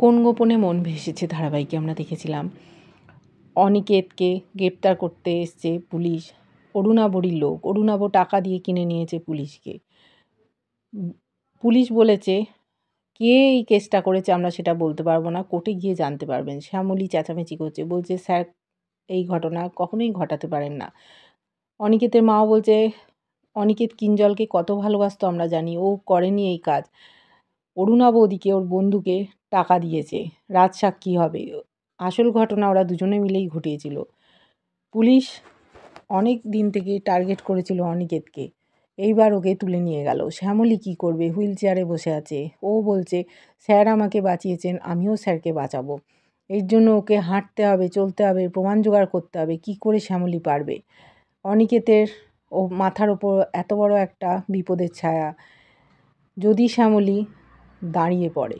কোন গোপনে মন ভেসেছে ধারাবাহিকে আমরা দেখেছিলাম অনিকেতকে গ্রেপ্তার করতে এসছে পুলিশ। অরুণাবরীর লোক, অরুণাব টাকা দিয়ে কিনে নিয়েছে পুলিশকে। পুলিশ বলেছে কে এই কেসটা করেছে আমরা সেটা বলতে পারবো না, কোর্টে গিয়ে জানতে পারবেন। শ্যামলী চেঁচামেচি করছে, বলছে স্যার এই ঘটনা কখনোই ঘটাতে পারেন না। অনিকেতের মাও বলছে অনিকেত কিঞ্জলকে কত ভালোবাসতো আমরা জানি, ও করেনি এই কাজ। অরুণাব ওদিকে ওর বন্ধুকে টাকা দিয়েছে, রাজসাক্ষী হবে। আসল ঘটনা ওরা দুজনে মিলেই ঘটিয়েছিল। পুলিশ অনেক দিন থেকে টার্গেট করেছিল অনিকেতকে, এইবার ওকে তুলে নিয়ে গেল। শ্যামলী কী করবে, হুইল চেয়ারে বসে আছে। ও বলছে স্যার আমাকে বাঁচিয়েছেন, আমিও স্যারকে বাঁচাবো। এর জন্য ওকে হাঁটতে হবে, চলতে হবে, প্রমাণ জোগাড় করতে হবে। কি করে শ্যামলী পারবে? অনিকেতের ও মাথার ওপর এত বড় একটা বিপদের ছায়া, যদি শ্যামলী দাঁড়িয়ে পড়ে